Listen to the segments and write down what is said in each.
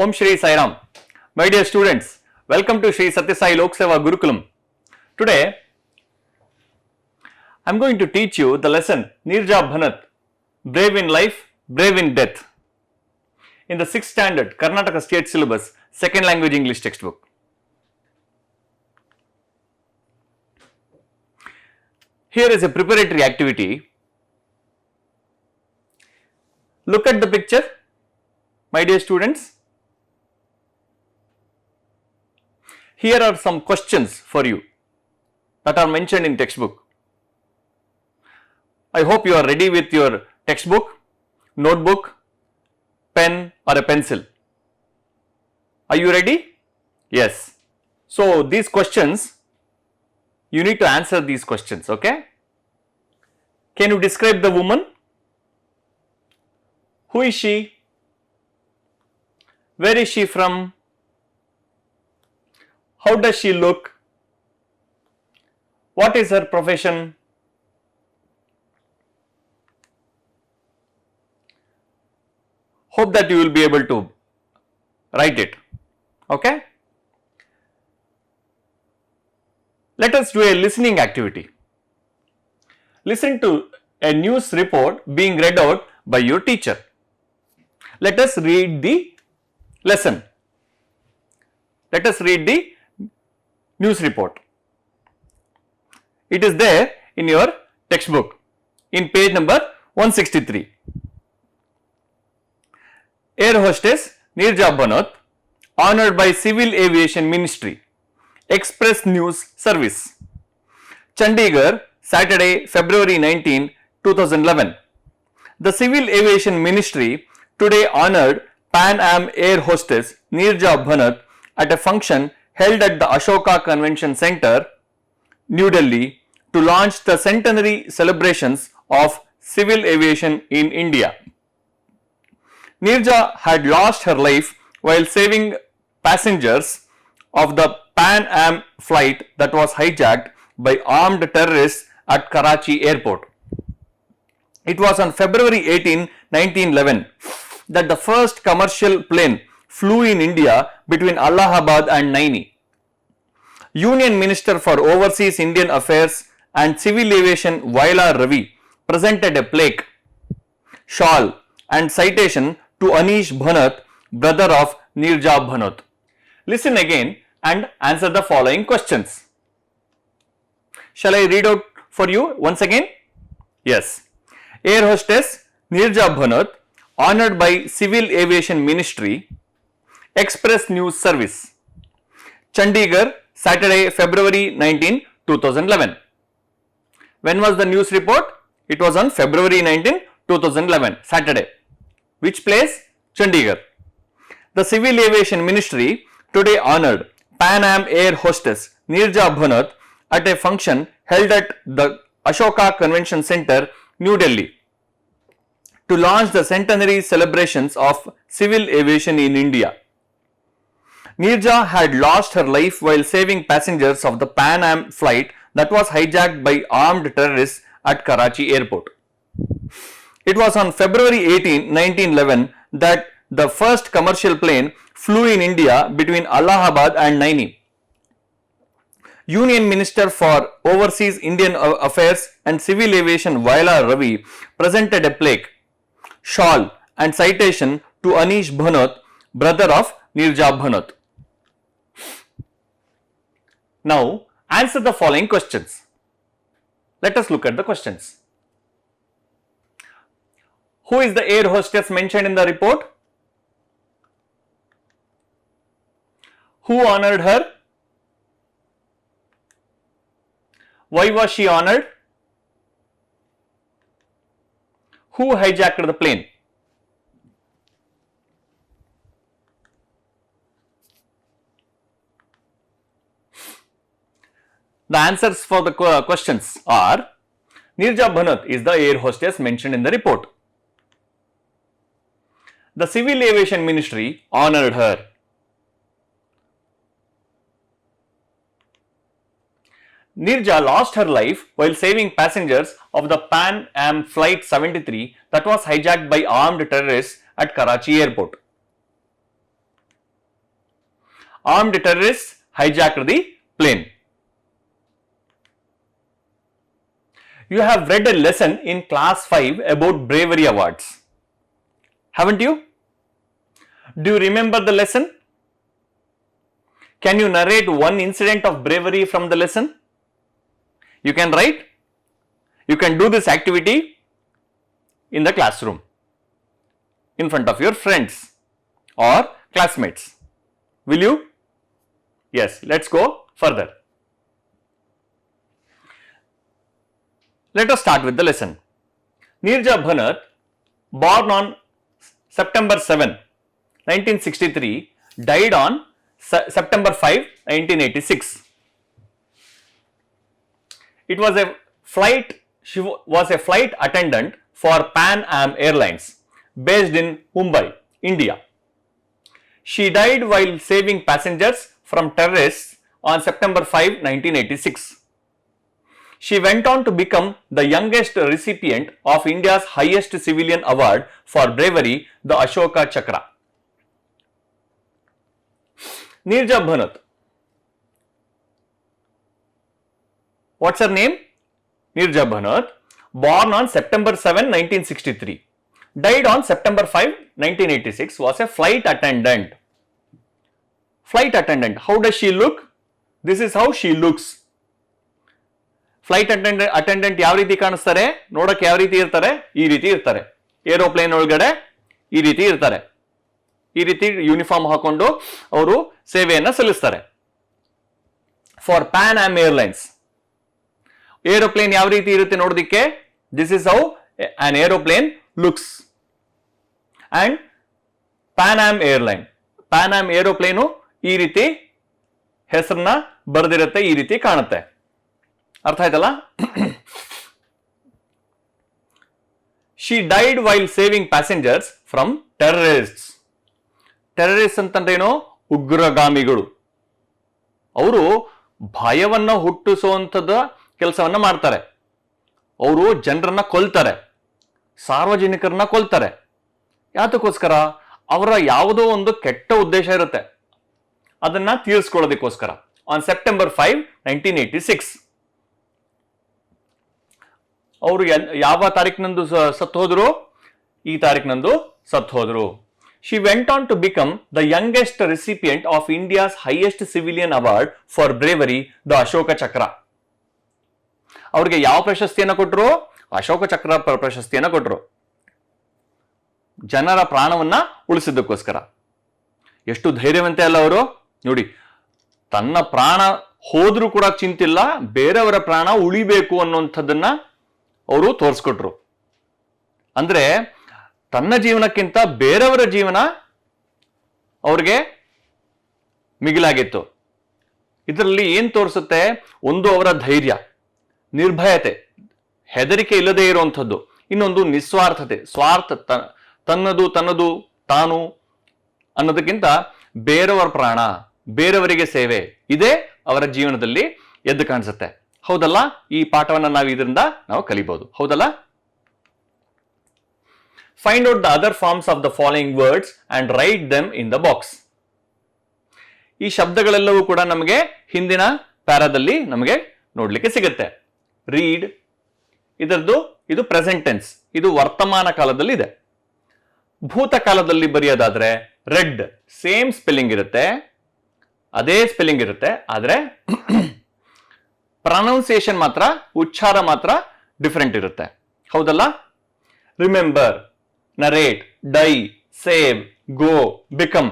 Om Shri Sai Ram. My dear students, welcome to Shri Satya Sai Lok Seva Gurukulam. Today, I am going to teach you the lesson Neerja Bhanath, Brave in Life, Brave in Death, in the 6th standard Karnataka State Syllabus, Second Language English textbook. Here is a preparatory activity. Look at the picture, my dear students. Here are some questions for you that are mentioned in textbook. I hope you are ready with your textbook, notebook, pen or a pencil. Are you ready? Yes. So these questions, you need to answer these questions, okay? Can you describe the woman? Who is she? Where is she from? How does she look? What is her profession? Hope that you will be able to write it, okay? Let us do a listening activity. Listen to a news report being read out by your teacher. Let us read the lesson. Let us read the news report. It is there in your textbook in page number 163. Air hostess Neerja Bhanath honored by Civil Aviation Ministry, Express News Service, Chandigarh, Saturday, February 19, 2011. The Civil Aviation Ministry today honored Pan Am air hostess Neerja Bhanath at a function held at the Ashoka Convention Center, New Delhi, to launch the centenary celebrations of civil aviation in India. Neerja had lost her life while saving passengers of the Pan Am flight that was hijacked by armed terrorists at Karachi airport. It was on February 18, 1911 that the first commercial plane flew in India between Allahabad and Naini. Union Minister for Overseas Indian Affairs and Civil Aviation Vaila Ravi presented a plaque, shawl and citation to Anish Bhanath, brother of Neerja Bhanath. Listen again and answer the following questions. Shall I read out for you once again? Yes. Air hostess Neerja Bhanath honored by Civil Aviation Ministry, Express News Service, Chandigarh, Saturday, February 19, 2011. When was the news report? It was on February 19, 2011, Saturday. Which place? Chandigarh. The Civil Aviation Ministry today honored Pan Am air hostess Neerja Bhanath at a function held at the Ashoka Convention Center, New Delhi, to launch the centenary celebrations of civil aviation in India. Neerja had lost her life while saving passengers of the Pan Am flight that was hijacked by armed terrorists at Karachi airport. It was on February 18, 1911 that the first commercial plane flew in India between Allahabad and Naini. Union Minister for Overseas Indian Affairs and Civil Aviation Vaila Ravi presented a plaque, shawl and citation to Anish Bhanath, brother of Neerja Bhanath. Now answer the following questions. Let us look at the questions. Who is the air hostess mentioned in the report? Who honored her? Why was she honored? Who hijacked the plane? The answers for the questions are: Neerja Bhanath is the air hostess mentioned in the report. The Civil Aviation Ministry honored her. Neerja lost her life while saving passengers of the Pan Am Flight 73 that was hijacked by armed terrorists at Karachi airport. armed terrorists hijacked the plane. You have read a lesson in class 5 about bravery awards, haven't you? Do you remember the lesson? Can you narrate one incident of bravery from the lesson? You can write. You can do this activity in the classroom in front of your friends or classmates. Will you? Yes, let's go further. Let us start with the lesson. Neerja Bhanath, born on September 7, 1963, died on September 5, 1986. It was a flight, she was a flight attendant for Pan Am Airlines based in Mumbai, India. She died while saving passengers from terrorists on September 5, 1986. She went on to become the youngest recipient of India's highest civilian award for bravery, the Ashoka Chakra. Neerja Bhanath. What's her name? Neerja Bhanath, born on September 7, 1963. Died on September 5, 1986, was a flight attendant. Flight attendant. How does she look? This is how she looks. Flight attendant ಯಾವ ರೀತಿ ಕಾಣಿಸ್ತಾರೆ? ನೋಡಕ್ಕೆ ಯಾವ ರೀತಿ ಇರ್ತಾರೆ? ಈ ರೀತಿ ಇರ್ತಾರೆ. Aeroplane ಒಳಗಡೆ ಈ ರೀತಿ ಇರ್ತಾರೆ. ಈ ರೀತಿ ಯೂನಿಫಾರ್ಮ್ ಹಾಕೊಂಡು ಅವರು ಸೇವೆಯನ್ನ ಸಲ್ಲಿಸ್ತಾರೆ. For Pan Am airlines. Aeroplane ಯಾವ ರೀತಿ ಇರುತ್ತೆ ನೋಡೋದಿಕ್ಕೆ? This is how an aeroplane looks. And Pan Am airline, Pan Am aeroplane ಈ ರೀತಿ ಹೆಸರನ್ನ ಬರೆದಿರುತ್ತೆ, ಈ ರೀತಿ ಕಾಣುತ್ತೆ. ಅರ್ಥ ಆಯ್ತಲ್ಲ? She died while saving passengers from terrorists. Terrorist ಅಂತಂದ್ರೇನು? ಉಗ್ರಗಾಮಿಗಳು. ಅವರು ಭಯವನ್ನ ಹುಟ್ಟಿಸುವಂಥದ್ದು ಕೆಲಸವನ್ನ ಮಾಡ್ತಾರೆ. ಅವರು ಜನರನ್ನ ಕೊಲ್ತಾರೆ, ಸಾರ್ವಜನಿಕರನ್ನ ಕೊಲ್ತಾರೆ. ಯಾತಕ್ಕೋಸ್ಕರ? ಅವರ ಯಾವುದೋ ಒಂದು ಕೆಟ್ಟ ಉದ್ದೇಶ ಇರುತ್ತೆ, ಅದನ್ನ ತೀರಿಸ್ಕೊಳ್ಳೋದಕ್ಕೋಸ್ಕರ. ಆನ್ ಸೆಪ್ಟೆಂಬರ್ 5, 1986 ಅವರು ಯಾವ ತಾರೀಕಿನಂದು ಸತ್ತು ಹೋದ್ರು? ಈ ತಾರೀಕಿನಂದು ಸತ್ತು ಹೋದ್ರು. She went on to become the youngest recipient of India's highest civilian award for bravery, the Ashoka Chakra. ಅವ್ರಿಗೆ ಯಾವ ಪ್ರಶಸ್ತಿಯನ್ನ ಕೊಟ್ಟರು? ಅಶೋಕ ಚಕ್ರ ಪ್ರಶಸ್ತಿಯನ್ನ ಕೊಟ್ಟರು. ಜನರ ಪ್ರಾಣವನ್ನ ಉಳಿಸಿದ್ದಕ್ಕೋಸ್ಕರ. ಎಷ್ಟು ಧೈರ್ಯವಂತೆ ಅಲ್ಲ ಅವರು ನೋಡಿ. ತನ್ನ ಪ್ರಾಣ ಹೋದ್ರೂ ಕೂಡ ಚಿಂತಿಲ್ಲ, ಬೇರೆಯವರ ಪ್ರಾಣ ಉಳಿಬೇಕು ಅನ್ನುವಂಥದ್ದನ್ನ ಅವರು ತೋರಿಸ್ಕೊಟ್ರು. ಅಂದ್ರೆ ತನ್ನ ಜೀವನಕ್ಕಿಂತ ಬೇರೆಯವರ ಜೀವನ ಅವ್ರಿಗೆ ಮಿಗಿಲಾಗಿತ್ತು. ಇದರಲ್ಲಿ ಏನ್ ತೋರಿಸುತ್ತೆ? ಒಂದು ಅವರ ಧೈರ್ಯ, ನಿರ್ಭಯತೆ, ಹೆದರಿಕೆ ಇಲ್ಲದೆ ಇರುವಂಥದ್ದು. ಇನ್ನೊಂದು ನಿಸ್ವಾರ್ಥತೆ, ತನ್ನದು ತಾನು ಅನ್ನೋದಕ್ಕಿಂತ ಬೇರೆಯವರ ಪ್ರಾಣ, ಬೇರೆಯವರಿಗೆ ಸೇವೆ, ಇದೇ ಅವರ ಜೀವನದಲ್ಲಿ ಎದ್ದು ಕಾಣಿಸುತ್ತೆ. ಹೌದಲ್ಲ? ಈ ಪಾಠವನ್ನ ಇದರಿಂದ ನಾವು ಕಲಿಬಹುದು. ಹೌದಲ್ಲ? Find out the other forms of the following words and write them in the box. ಈ ಶಬ್ದಗಳೆಲ್ಲವೂ ಕೂಡ ನಮಗೆ ಹಿಂದಿನ ಪ್ಯಾರಾದಲ್ಲಿ ನಮಗೆ ನೋಡ್ಲಿಕ್ಕೆ ಸಿಗುತ್ತೆ. ರೀಡ್, ಇದು ಪ್ರೆಸೆಂಟ್ ಟೆನ್ಸ್, ಇದು ವರ್ತಮಾನ ಕಾಲದಲ್ಲಿ ಇದೆ. ಭೂತಕಾಲದಲ್ಲಿ ಬರೆಯೋದಾದ್ರೆ ರೆಡ್, ಸೇಮ್ ಸ್ಪೆಲ್ಲಿಂಗ್ ಇರುತ್ತೆ, ಅದೇ ಸ್ಪೆಲ್ಲಿಂಗ್ ಇರುತ್ತೆ, ಆದ್ರೆ ಪ್ರೊನೌನ್ಸಿಯೇಷನ್ ಮಾತ್ರ, ಉಚ್ಚಾರ ಮಾತ್ರ ಡಿಫರೆಂಟ್ ಇರುತ್ತೆ. ಹೌದಲ್ಲ? ರಿಮೆಂಬರ್, ನರೇಟ್, ಡೈ, ಸೇವ್, ಗೋ, ಬಿಕಮ್,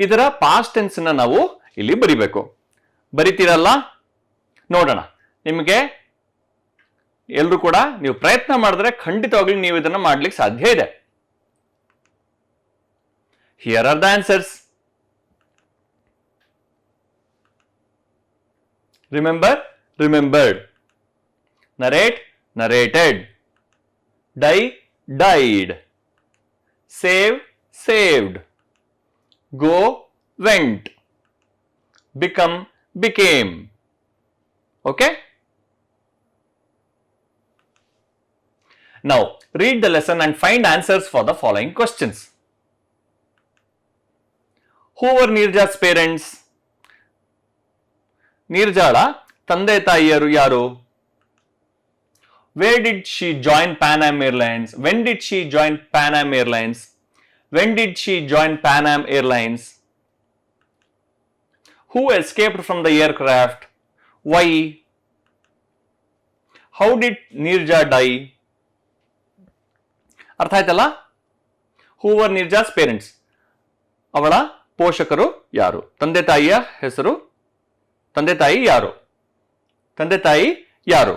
ಇದರ ಪಾಸ್ಟ್ ಟೆನ್ಸ್ ನಾವು ಇಲ್ಲಿ ಬರಿಬೇಕು. ಬರಿತೀರಲ್ಲ? ನೋಡೋಣ. ನಿಮಗೆ ಎಲ್ರು ಕೂಡ ನೀವು ಪ್ರಯತ್ನ ಮಾಡಿದ್ರೆ ಖಂಡಿತವಾಗ್ಲೂ ನೀವು ಇದನ್ನ ಮಾಡ್ಲಿಕ್ಕೆ ಸಾಧ್ಯ ಇದೆ. Here are the answers. Remember, remembered. Narrate, narrated. Die, died. Save, saved. Go, went. Become, became. Okay? Now, read the lesson and find answers for the following questions. Who were Neerja's parents? ನೀರ್ಜಾಳ ತಂದೆ ತಾಯಿಯರು ಯಾರು? Where did she join Pan Am Airlines? When did she join Pan Am Airlines? When did she join Pan Am Airlines? Who escaped from the aircraft? Why? How did Neerja die? ಅರ್ಥ ಆಯ್ತಲ್ಲ? Who were Neerja's parents? ಅವಳ ಪೋಷಕರು ಯಾರು? ತಂದೆ ತಾಯಿಯ ಹೆಸರು? ತಂದೆ ತಾಯಿ ಯಾರು? ತಂದೆ ತಾಯಿ ಯಾರು?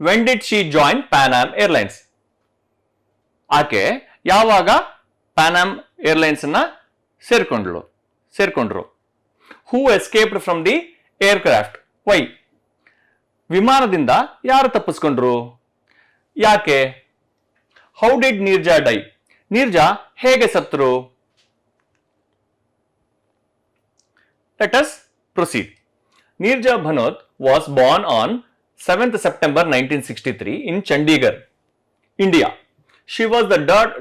When did she join Pan Am Airlines? ಆಕೆ ಯಾವಾಗ Pan Am Airlines ಅನ್ನ ಸೇರ್ಕೊಂಡ್ರು? Who escaped from the aircraft? Why? ವಿಮಾನದಿಂದ ಯಾರು ತಪ್ಪಿಸ್ಕೊಂಡ್ರು? ಯಾಕೆ? How did Neerja die? ನೀರ್ಜಾ ಹೇಗೆ ಸತ್ತರು? Let us proceed. Neerja Bhanot was born on 7th September 1963 in Chandigarh, India. She was the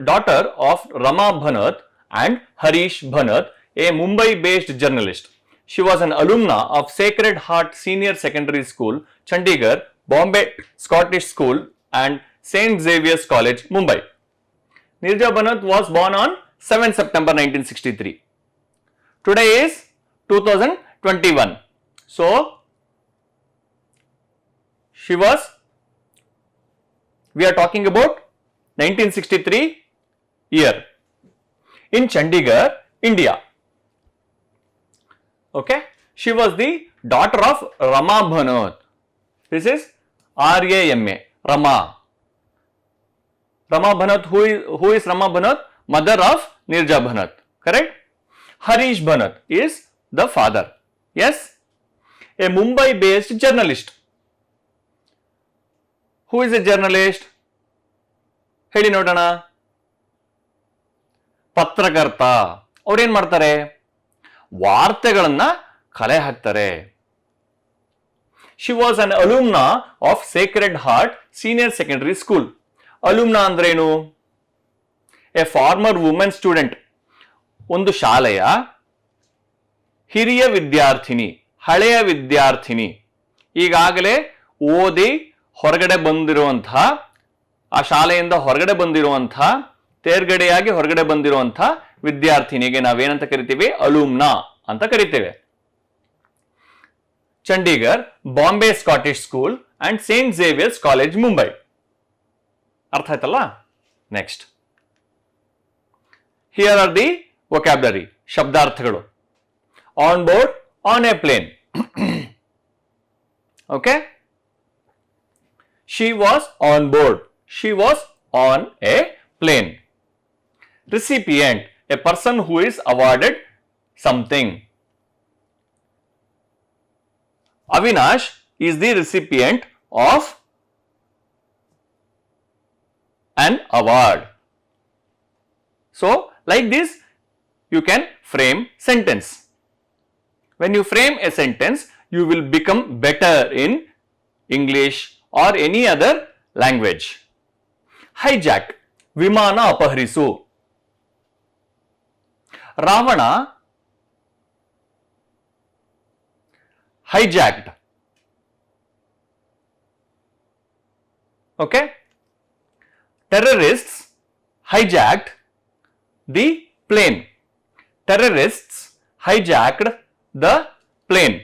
daughter of Rama Bhanot and Harish Bhanot, a Mumbai-based journalist. She was an alumna of Sacred Heart Senior Secondary School, Chandigarh, Bombay Scottish School and St. Xavier's College, Mumbai. Neerja Bhanot was born on 7th September 1963. Today is 2021. So, we are talking about 1963 year in Chandigarh, India. Okay, she was the daughter of Rama Bhanot. This is R-A-M-A, Rama. Rama Bhanot, who is Rama Bhanot? Mother of Neerja Bhanot, correct? Harish Bhanot is the father. Yes, a Mumbai-based journalist. Who is a journalist? ಹೇಳಿ ನೋಡೋಣ. ಪತ್ರಕರ್ತ. ಅವ್ರೇನ್ ಮಾಡ್ತಾರೆ? ವಾರ್ತೆಗಳನ್ನ ಕಲೆ ಹಾಕ್ತಾರೆ. She was an alumna of Sacred Heart Senior Secondary School. Alumna ಅಂದ್ರೇನು? A former woman student. ಒಂದು ಶಾಲೆಯ ಹಿರಿಯ ವಿದ್ಯಾರ್ಥಿನಿ, ಹಳೆಯ ವಿದ್ಯಾರ್ಥಿನಿ, ಈಗಾಗಲೇ ಓದಿ ಹೊರಗಡೆ ಬಂದಿರುವಂತಹ, ಆ ಶಾಲೆಯಿಂದ ಹೊರಗಡೆ ಬಂದಿರುವಂತಹ, ತೇರ್ಗಡೆಯಾಗಿ ಹೊರಗಡೆ ಬಂದಿರುವಂತಹ ವಿದ್ಯಾರ್ಥಿನಿಗೆ ನಾವೇನಂತ ಕರಿತೀವಿ? ಅಲುಮ್ನಾ ಅಂತ ಕರಿತೇವೆ. Chandigarh, Bombay Scottish school and Saint Xavier's college, Mumbai. ಅರ್ಥ ಆಯ್ತಲ್ಲ? Next, here are the vocabulary, ಶಬ್ದಾರ್ಥಗಳು. On board, on a plane. Okay, she was on board. She was on a plane. Recipient, a person who is awarded something. Avinash is the recipient of an award. So, like this, you can frame sentence. When you frame a sentence, you will become better in English or any other language. Hijack, ವಿಮಾನ ಅಪಹರಿಸು. Ravana hijacked. Okay? Terrorists hijacked the plane. Terrorists hijacked the plane.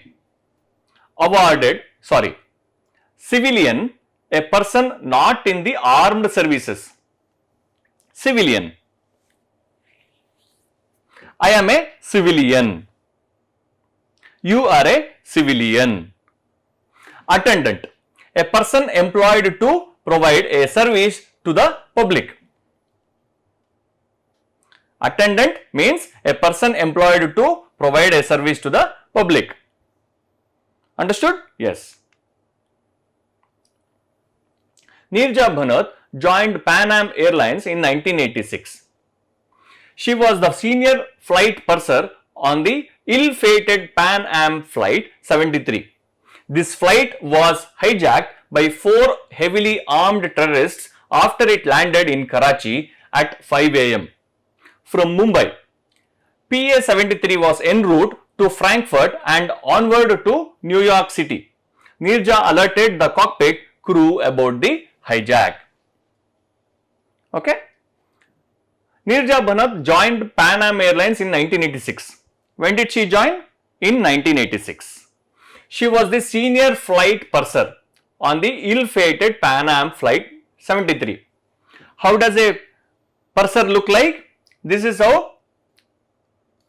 Civilian, a person not in the armed services. Civilian. I am a civilian. You are a civilian. Attendant, a person employed to provide a service to the public. Attendant means a person employed to provide a service to the public. Understood? Yes. Neerja Bhanot joined Pan Am Airlines in 1986. She was the senior flight purser on the ill-fated Pan Am Flight 73. This flight was hijacked by 4 heavily armed terrorists after it landed in Karachi at 5 a.m. from Mumbai. PA-73 was en route to Frankfurt and onward to New York City. Neerja alerted the cockpit crew about the hijack. Okay. Neerja Bharat joined Pan Am Airlines in 1986. When did she join? In 1986. She was the senior flight purser on the ill-fated Pan Am Flight 73. How does a purser look like? This is how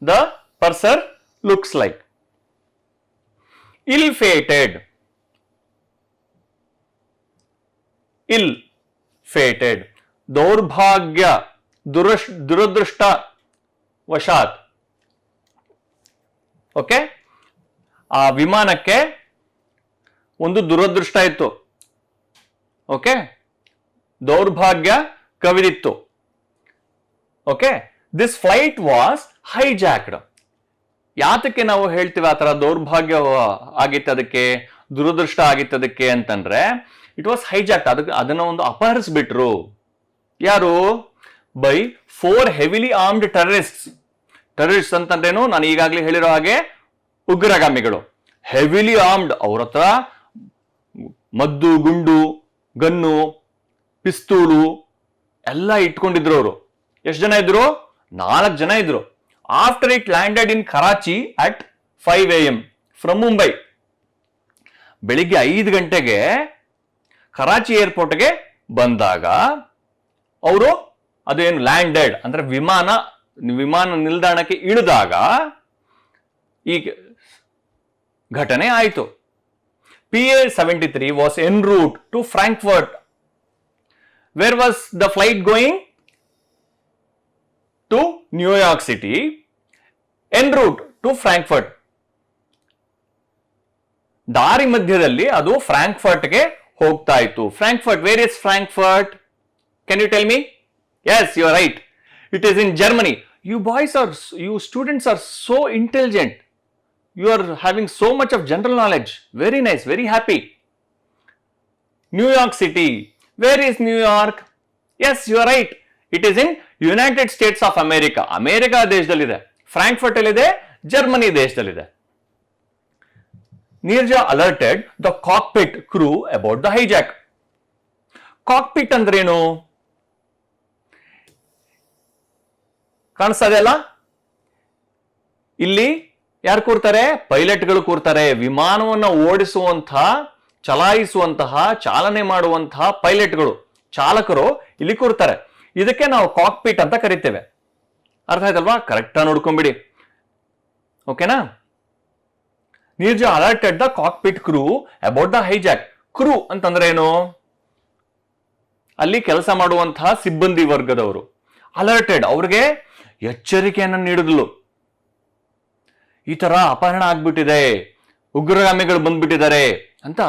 the purser looks like. Ill-fated. Ill-fated. ದೌರ್ಭಾಗ್ಯ, ದುರದೃಷ್ಟ ವಶಾತ್. Okay, ಆ ವಿಮಾನಕ್ಕೆ ಒಂದು ದುರದೃಷ್ಟ ಇತ್ತು. Okay, ದೌರ್ಭಾಗ್ಯ ಕವಿದಿತ್ತು. Okay, this flight was hijacked. ಯಾತಕ್ಕೆ ನಾವು ಹೇಳ್ತೀವಿ ಆ ತರ ದೌರ್ಭಾಗ್ಯ ಆಗಿತ್ತು, ಅದಕ್ಕೆ ದುರದೃಷ್ಟ ಆಗಿತ್ತು ಅದಕ್ಕೆ ಅಂತಂದ್ರೆ, ಇಟ್ ವಾಸ್ ಹೈಜಾಕ್ಡ್. ಅದನ್ನ ಒಂದು ಅಪಹರಿಸ್ಬಿಟ್ರು. ಯಾರು? By 4 heavily armed terrorists. Terrorist ಅಂತಂದ್ರೇನು? ನಾನು ಈಗಾಗಲೇ ಹೇಳಿರೋ ಹಾಗೆ ಉಗ್ರಗಾಮಿಗಳು. ಹೆವಿಲಿ ಆರ್ಮ್ಡ್, ಅವ್ರ ಹತ್ರ ಮದ್ದು, ಗುಂಡು, ಗನ್ನು, ಪಿಸ್ತೂಲು ಎಲ್ಲ ಇಟ್ಕೊಂಡಿದ್ರು ಅವರು. ಎಷ್ಟು ಜನ ಇದ್ರು? 4 ಜನ ಇದ್ರು. After it landed in Karachi at 5 AM from Mumbai. ಬೆಳಿಗ್ಗೆ 5 ಗಂಟೆಗೆ ಕರಾಚಿ ಏರ್ಪೋರ್ಟ್ಗೆ ಬಂದಾಗ ಅವರು ಅದೇನು ಲ್ಯಾಂಡೆಡ್ ಅಂದ್ರೆ ವಿಮಾನ ನಿಲ್ದಾಣಕ್ಕೆ ಇಳಿದಾಗ ಈ ಘಟನೆ ಆಯಿತು. PA-73 was en route to Frankfurt. Where was the flight going? To New York City. En route to Frankfurt. ದಾರಿ ಮಧ್ಯದಲ್ಲಿ ಅದು ಫ್ರಾಂಕ್ಫರ್ಟ್ಗೆ ಹೋಗ್ತಾ ಇತ್ತು. Frankfurt, where is Frankfurt? Can you tell me? Yes, you are right. It is in Germany. You students are so intelligent. You are having so much of general knowledge. Very nice, very happy. New York City. Where is New York? Yes, you are right. It is in United States of America. America ದೇಶದಲ್ಲಿದೆ. Frankfurt ಅಲ್ಲಿದೆ, Germany ದೇಶದಲ್ಲಿದೆ. Neerja alerted the cockpit crew about the hijack. Cockpit ಅಂದ್ರೇನು? ಕಾಣಿಸ್ತಾ ಇದೆಯಲ್ಲ, ಇಲ್ಲಿ ಯಾರು ಕೂರ್ತಾರೆ? ಪೈಲಟ್ಗಳು ಕೂರ್ತಾರೆ. ವಿಮಾನವನ್ನು ಓಡಿಸುವಂತಹ, ಚಲಾಯಿಸುವಂತಹ, ಚಾಲನೆ ಮಾಡುವಂತಹ ಪೈಲಟ್ಗಳು, ಚಾಲಕರು ಇಲ್ಲಿ ಕೂರ್ತಾರೆ. ಇದಕ್ಕೆ ನಾವು ಕಾಕ್ಪಿಟ್ ಅಂತ ಕರಿತೇವೆ. ಅರ್ಥ ಆಯ್ತಲ್ವಾ? ಕರೆಕ್ಟಾಗಿ ನೋಡ್ಕೊಂಬಿಡಿ. ಓಕೆನಾ? Neerja alerted the cockpit crew about the hijack. ಕ್ರೂ ಅಂತಂದ್ರೆ ಏನು? ಅಲ್ಲಿ ಕೆಲಸ ಮಾಡುವಂತಹ ಸಿಬ್ಬಂದಿ ವರ್ಗದವರು. ಅಲರ್ಟೆಡ್, ಅವ್ರಿಗೆ ಎಚ್ಚರಿಕೆಯನ್ನು ನೀಡಿದ್ಲು. ಈ ತರ ಅಪಹರಣ ಆಗ್ಬಿಟ್ಟಿದೆ, ಉಗ್ರಗಾಮಿಗಳು ಬಂದ್ಬಿಟ್ಟಿದ್ದಾರೆ ಅಂತ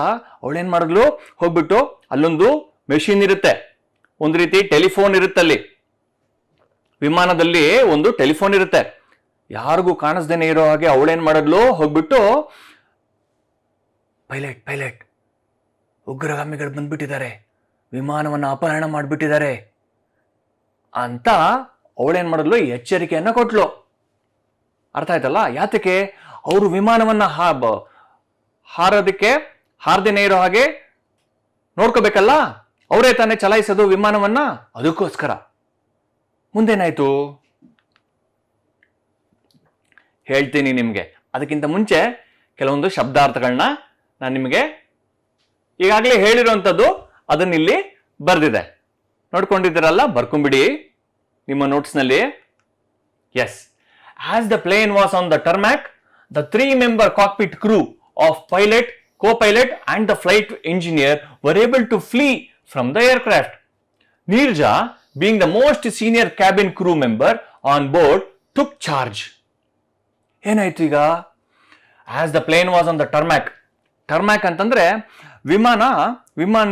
ಅವಳೇನ್ ಮಾಡಿದ್ಲು? ಹೋಗ್ಬಿಟ್ಟು ಅಲ್ಲೊಂದು ಮೆಷಿನ್ ಇರುತ್ತೆ, ಒಂದು ರೀತಿ ಟೆಲಿಫೋನ್ ಇರುತ್ತಲ್ಲಿ. ವಿಮಾನದಲ್ಲಿ ಒಂದು ಟೆಲಿಫೋನ್ ಇರುತ್ತೆ. ಯಾರಿಗೂ ಕಾಣಿಸ್ದೇನೆ ಇರೋ ಹಾಗೆ ಅವಳೇನ್ ಮಾಡಿದ್ಲು? ಹೋಗ್ಬಿಟ್ಟು ಪೈಲಟ್ ಉಗ್ರಗಾಮಿಗಳು ಬಂದ್ಬಿಟ್ಟಿದ್ದಾರೆ, ವಿಮಾನವನ್ನು ಅಪಹರಣ ಮಾಡಿಬಿಟ್ಟಿದ್ದಾರೆ ಅಂತ ಅವಳೇನ್ ಮಾಡಿದ್ಲು? ಎಚ್ಚರಿಕೆಯನ್ನ ಕೊಟ್ಲು. ಅರ್ಥ ಆಯ್ತಲ್ಲ? ಯಾತಕ್ಕೆ? ಅವರು ವಿಮಾನವನ್ನ ಹಾರದೇನೆ ಇರೋ ಹಾಗೆ ನೋಡ್ಕೋಬೇಕಲ್ಲ, ಅವರೇ ತಾನೇ ಚಲಾಯಿಸೋದು ವಿಮಾನವನ್ನ. ಅದಕ್ಕೋಸ್ಕರ ಮುಂದೇನಾಯ್ತು ಹೇಳ್ತೀನಿ ನಿಮ್ಗೆ. ಅದಕ್ಕಿಂತ ಮುಂಚೆ ಕೆಲವೊಂದು ಶಬ್ದಾರ್ಥಗಳನ್ನ ನಾನು ನಿಮಗೆ ಈಗಾಗಲೇ ಹೇಳಿರುವಂಥದ್ದು ಅದನ್ನಿಲ್ಲಿ ಬರ್ದಿದೆ, ನೋಡ್ಕೊಂಡಿದ್ದೀರಲ್ಲ, ಬರ್ಕೊಂಬಿಡಿ ನಿಮ್ಮ ನೋಟ್ಸ್ನಲ್ಲಿ. Yes, as the plane was on the tarmac, the 3-member cockpit crew of pilot, co-pilot and the flight engineer were able to flee from the aircraft. Neerja, being the most senior cabin crew member on board, took charge. ಏನಾಯ್ತು ಈಗ? As the plane was on the tarmac. Tarmac ಅಂತಂದ್ರೆ ವಿಮಾನ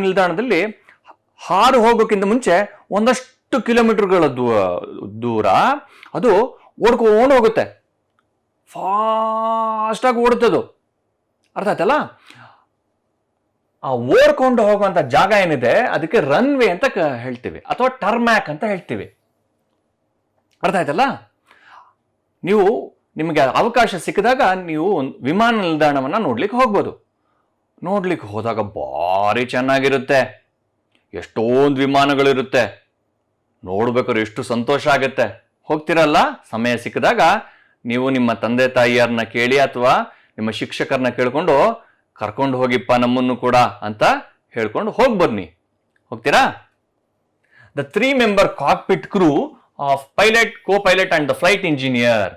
ನಿಲ್ದಾಣದಲ್ಲಿ ಹಾರು ಹೋಗೋಕ್ಕಿಂತ ಮುಂಚೆ ಒಂದಷ್ಟು ಕಿಲೋಮೀಟರ್ಗಳ ದೂರ ಅದು ಓಡ್ಕೊಂಡು ಹೋಗುತ್ತೆ. ಫಾಸ್ಟ್ ಆಗಿ ಓಡುತ್ತದು. ಅರ್ಥ ಆಯ್ತಲ್ಲ? ಆ ಓಡ್ಕೊಂಡು ಹೋಗುವಂತ ಜಾಗ ಏನಿದೆ ಅದಕ್ಕೆ ರನ್ವೇ ಅಂತ ಹೇಳ್ತೀವಿ, ಅಥವಾ ಟರ್ಮ್ಯಾಕ್ ಅಂತ ಹೇಳ್ತೀವಿ. ಅರ್ಥ ಆಯ್ತಲ್ಲ? ನೀವು ನಿಮಗೆ ಅವಕಾಶ ಸಿಕ್ಕಿದಾಗ ನೀವು ವಿಮಾನ ನಿಲ್ದಾಣವನ್ನು ನೋಡ್ಲಿಕ್ಕೆ ಹೋಗ್ಬೋದು. ನೋಡ್ಲಿಕ್ಕೆ ಹೋದಾಗ ಭಾರಿ ಚೆನ್ನಾಗಿರುತ್ತೆ, ಎಷ್ಟೊಂದು ವಿಮಾನಗಳಿರುತ್ತೆ, ನೋಡ್ಬೇಕಾದ್ರೆ ಎಷ್ಟು ಸಂತೋಷ ಆಗುತ್ತೆ. ಹೋಗ್ತಿರಲ್ಲ, ಸಮಯ ಸಿಕ್ಕಿದಾಗ ನೀವು ನಿಮ್ಮ ತಂದೆ ತಾಯಿಯರನ್ನ ಕೇಳಿ ಅಥವಾ ನಿಮ್ಮ ಶಿಕ್ಷಕರನ್ನ ಕೇಳ್ಕೊಂಡು ಕರ್ಕೊಂಡು ಹೋಗಿಪ್ಪ ನಮ್ಮನ್ನು ಕೂಡ ಅಂತ ಹೇಳ್ಕೊಂಡು ಹೋಗಿ ಬನ್ನಿ. ಹೋಗ್ತೀರಾ? The 3-member cockpit crew of pilot, co pilot and the flight engineer.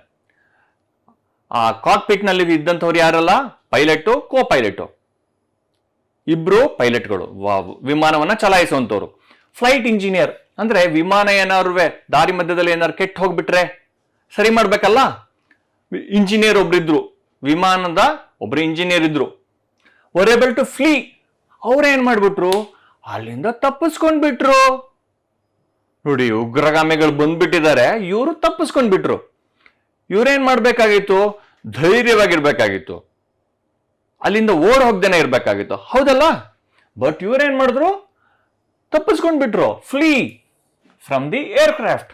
ಆ ಕಾಕ್ಪಿಟ್ ನಲ್ಲಿ ಇದ್ದಂಥವ್ರು ಯಾರಲ್ಲ? ಪೈಲಟ್, ಕೋ ಪೈಲಟ್, ಇಬ್ರು ಪೈಲಟ್ಗಳು, ವಿಮಾನವನ್ನ ಚಲಾಯಿಸುವಂತವ್ರು. ಫ್ಲೈಟ್ ಇಂಜಿನಿಯರ್ ಅಂದ್ರೆ ವಿಮಾನ ಏನಾದ್ರು ದಾರಿ ಮಧ್ಯದಲ್ಲಿ ಏನಾದ್ರು ಕೆಟ್ಟ ಹೋಗ್ಬಿಟ್ರೆ ಸರಿ ಮಾಡ್ಬೇಕಲ್ಲ. ಇಂಜಿನಿಯರ್ ಒಬ್ರಿದ್ರು, ವಿಮಾನದ ಒಬ್ರು ಇಂಜಿನಿಯರ್ ಇದ್ರು. ವರ್ ಏಬಲ್ ಟು ಫ್ಲೀ, ಅವ್ರೇನ್ ಮಾಡ್ಬಿಟ್ರು, ಅಲ್ಲಿಂದ ತಪ್ಪಿಸ್ಕೊಂಡ್ಬಿಟ್ರು. ನೋಡಿ, ಉಗ್ರಗಾಮಿಗಳು ಬಂದ್ಬಿಟ್ಟಿದ್ದಾರೆ, ಇವರು ತಪ್ಪಿಸ್ಕೊಂಡ್ಬಿಟ್ರು. ಇವ್ರೇನ್ ಮಾಡ್ಬೇಕಾಗಿತ್ತು? ಧೈರ್ಯವಾಗಿರ್ಬೇಕಾಗಿತ್ತು, ಅಲ್ಲಿಂದ ಓಡ್ ಹೋಗ್ದೇನೆ ಇರ್ಬೇಕಾಗಿತ್ತು, ಹೌದಲ್ಲ? ಬಟ್ ಇವ್ರೇನ್ ಮಾಡಿದ್ರು? ತಪ್ಪಿಸ್ಕೊಂಡ್ಬಿಟ್ರು. Flee from the aircraft.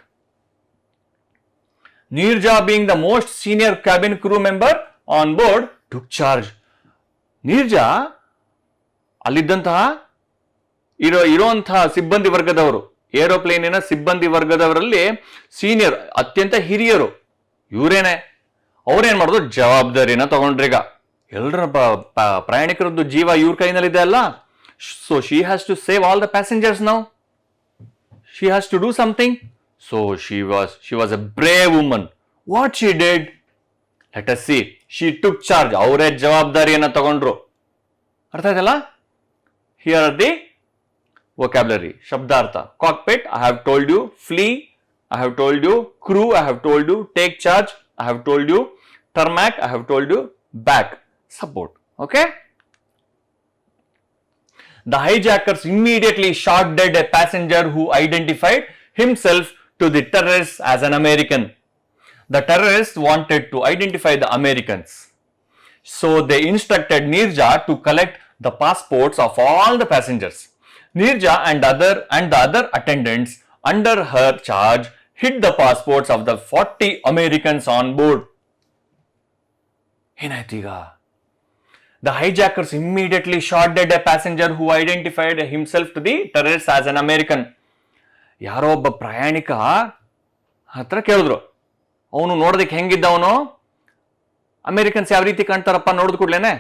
Neerja being the most senior cabin crew member on board took charge. Neerja ಅಲ್ಲಿದ್ದಂತಹ ಇರುವಂತಹ ಸಿಬ್ಬಂದಿ ವರ್ಗದವರು, ಏರೋಪ್ಲೇನಿನ ಸಿಬ್ಬಂದಿ ವರ್ಗದವರಲ್ಲಿ ಸೀನಿಯರ್, ಅತ್ಯಂತ ಹಿರಿಯರು ಇವರೇನೆ. ಅವ್ರೇನ್ ಮಾಡಿದ್ರು? ಜವಾಬ್ದಾರಿನ ತಗೊಂಡ್ರೀಗ. ಎಲ್ಲರ ಪ್ರಯಾಣಿಕರದ್ದು ಜೀವ ಇವ್ರ ಕೈನಲ್ಲಿದೆ ಅಲ್ಲ. So she has to save all the passengers now. She has to do something. So she was a brave woman. What she did? Let us see. She took charge. ಅವರೇ ಜವಾಬ್ದಾರಿಯನ್ನ ತಗೊಂಡ್ರು. ಅರ್ಥ ಆಯ್ತಲ್ಲ? ಹಿಯರ್ ಆರ್ ದಿ vocabulary, ಶಬ್ದಾರ್ಥ. Cockpit, I have told you. Flee, I have told you. Crew, I have told you. Take charge, I have told you. Tarmac, I have told you. Back, support. Okay? The hijackers immediately shot dead a passenger who identified himself to the terrorists as an American. The terrorists wanted to identify the Americans. So they instructed Neerja to collect the passports of all the passengers. Neerja and the other attendants under her charge hid the passports of the 40 Americans on board. ಏನಾಯ್ತೀಗ? The hijackers immediately shot dead a passenger who identified himself to the terrorists as an American. ಯಾರೋ ಒಬ್ಬ ಪ್ರಯಾಣಿಕ ಹತ್ರ ಕೇಳಿದ್ರು. ಅವನು ನೋಡೋದಕ್ಕೆ ಹೆಂಗಿದ್ದವನು? Americans ಯಾವ ರೀತಿ ಕಾಣ್ತಾರಪ್ಪ ನೋಡಿದ ಕೂಡ್ಲೇನೆ?